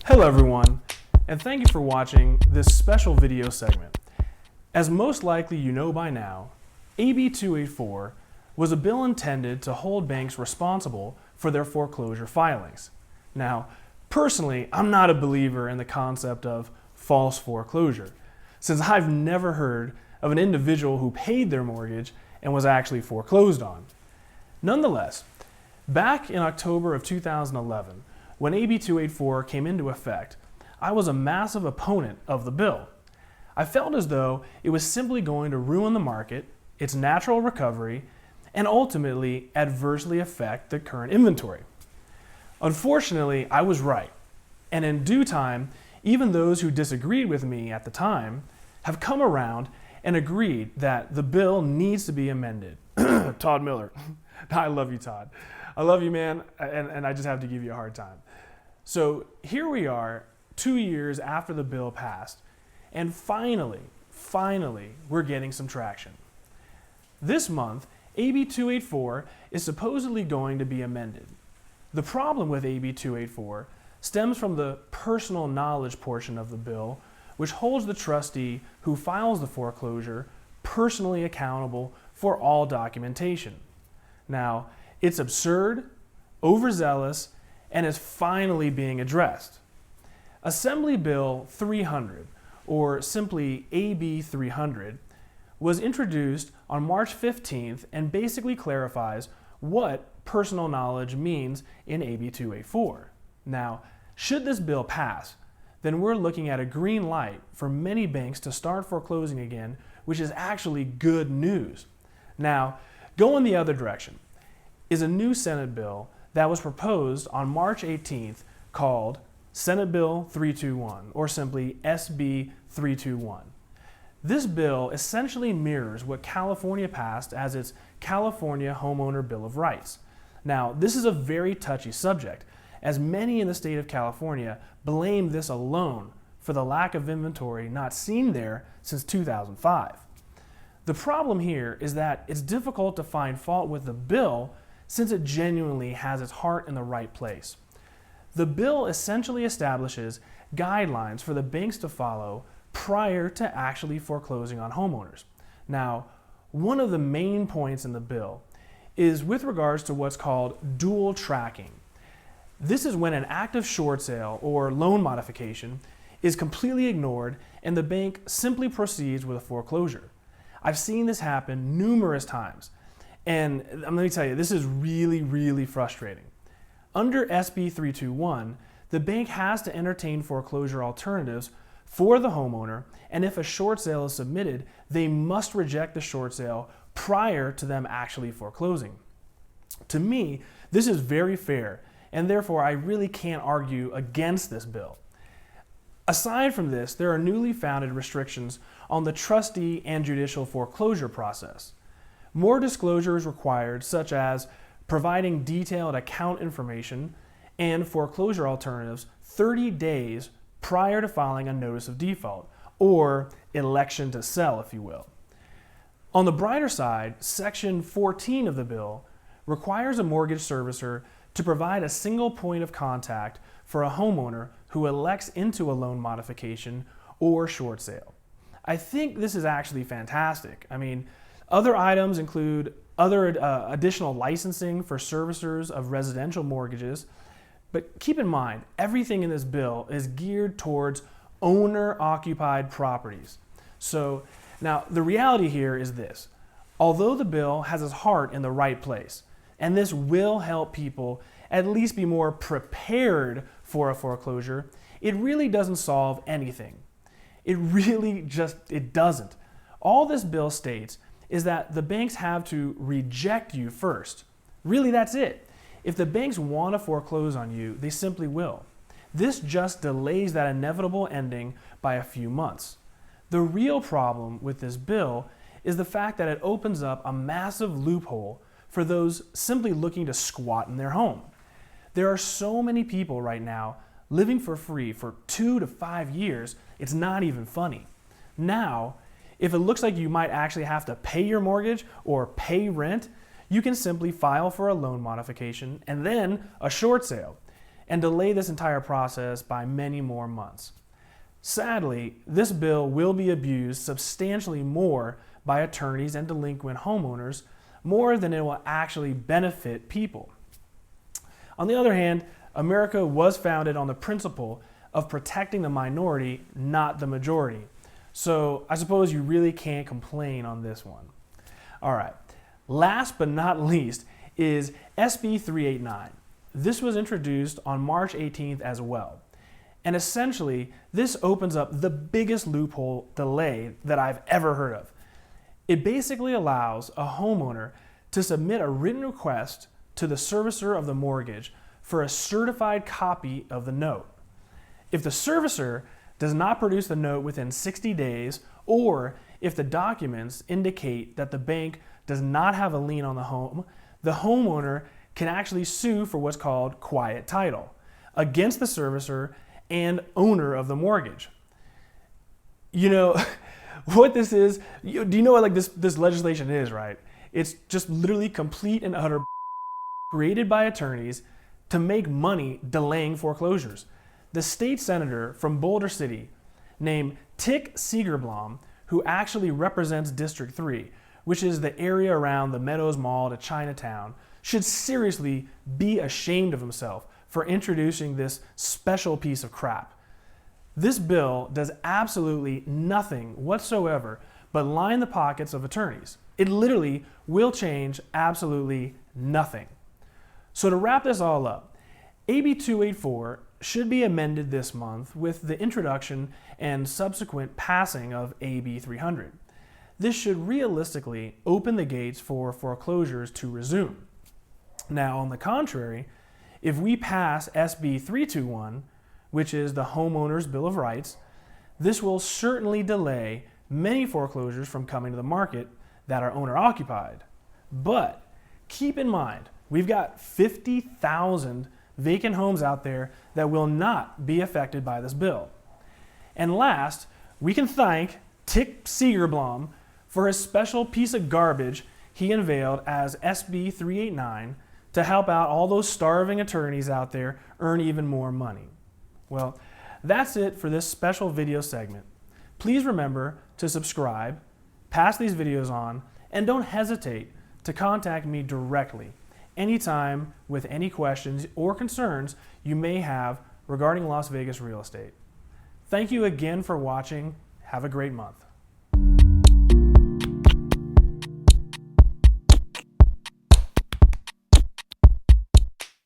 Hello everyone, and thank you for watching this special video segment. As most likely you know by now, AB 284 was a bill intended to hold banks responsible for their foreclosure filings. Now, personally, I'm not a believer in the concept of false foreclosure, since I've never heard of an individual who paid their mortgage and was actually foreclosed on. Nonetheless, back in October of 2011, when AB 284 came into effect, I was a massive opponent of the bill. I felt as though it was simply going to ruin the market, its natural recovery, and ultimately adversely affect the current inventory. Unfortunately, I was right, and in due time, even those who disagreed with me at the time have come around and agreed that the bill needs to be amended. Todd Miller. I love you, Todd. I love you, man, and I just have to give you a hard time. So here we are, 2 years after the bill passed, and finally, we're getting some traction. This month, AB 284 is supposedly going to be amended. The problem with AB 284 stems from the personal knowledge portion of the bill, which holds the trustee who files the foreclosure personally accountable for all documentation. Now, it's absurd, overzealous, and is finally being addressed. Assembly Bill 300, or simply AB 300, was introduced on March 15th and basically clarifies what personal knowledge means in AB 284. Now, should this bill pass, then we're looking at a green light for many banks to start foreclosing again, which is actually good news. Now, going the other direction is a new Senate bill that was proposed on March 18th called Senate Bill 321, or simply SB 321. This bill essentially mirrors what California passed as its California Homeowner Bill of Rights. Now, this is a very touchy subject, as many in the state of California blame this alone for the lack of inventory not seen there since 2005. The problem here is that it's difficult to find fault with the bill since it genuinely has its heart in the right place. The bill essentially establishes guidelines for the banks to follow prior to actually foreclosing on homeowners. Now, one of the main points in the bill is with regards to what's called dual tracking. This is when an active short sale or loan modification is completely ignored and the bank simply proceeds with a foreclosure. I've seen this happen numerous times, and let me tell you, this is really frustrating. Under SB 321, the bank has to entertain foreclosure alternatives for the homeowner, and if a short sale is submitted, they must reject the short sale prior to them actually foreclosing. To me, this is very fair, and therefore I really can't argue against this bill. Aside from this, there are newly founded restrictions on the trustee and judicial foreclosure process. More disclosure is required, such as providing detailed account information and foreclosure alternatives 30 days prior to filing a notice of default, or election to sell, if you will. On the brighter side, Section 14 of the bill requires a mortgage servicer to provide a single point of contact for a homeowner who elects into a loan modification or short sale. I think this is actually fantastic. I mean, other items include additional licensing for servicers of residential mortgages, but keep in mind, everything in this bill is geared towards owner-occupied properties. So now the reality here is this: although the bill has its heart in the right place, and this will help people at least be more prepared for a foreclosure, it really doesn't solve anything. It doesn't. All this bill states is that the banks have to reject you first. Really, that's it. If the banks want to foreclose on you, they simply will. This just delays that inevitable ending by a few months. The real problem with this bill is the fact that it opens up a massive loophole for those simply looking to squat in their home. There are so many people right now living for free for 2 to 5 years, it's not even funny. Now, if it looks like you might actually have to pay your mortgage or pay rent, you can simply file for a loan modification and then a short sale. and delay this entire process by many more months. Sadly, this bill will be abused substantially more by attorneys and delinquent homeowners more than it will actually benefit people. On the other hand, America was founded on the principle of protecting the minority, not the majority. So I suppose you really can't complain on this one. All right, last but not least is SB 389. This was introduced on March 18th as well. And essentially, this opens up the biggest loophole delay that I've ever heard of. It basically allows a homeowner to submit a written request to the servicer of the mortgage for a certified copy of the note. If the servicer does not produce the note within 60 days, or if the documents indicate that the bank does not have a lien on the home, the homeowner can actually sue for what's called quiet title against the servicer and owner of the mortgage. You know, what this is, do you know what like this legislation is, right? It's just literally complete and utter created by attorneys to make money delaying foreclosures. The state senator from Boulder City named Tick Segerblom, who actually represents District 3, which is the area around the Meadows Mall to Chinatown, should seriously be ashamed of himself for introducing this special piece of crap. This bill does absolutely nothing whatsoever but line the pockets of attorneys. It literally will change absolutely nothing. So to wrap this all up, AB 284 should be amended this month with the introduction and subsequent passing of AB 300. This should realistically open the gates for foreclosures to resume. Now, on the contrary, if we pass SB 321, which is the Homeowners Bill of Rights, this will certainly delay many foreclosures from coming to the market that are owner-occupied. But keep in mind, we've got 50,000 vacant homes out there that will not be affected by this bill. And last, we can thank Tick Segerblom for his special piece of garbage he unveiled as SB 389 to help out all those starving attorneys out there earn even more money. Well, that's it for this special video segment. Please remember to subscribe, pass these videos on, and don't hesitate to contact me directly anytime with any questions or concerns you may have regarding Las Vegas real estate. Thank you again for watching. Have a great month.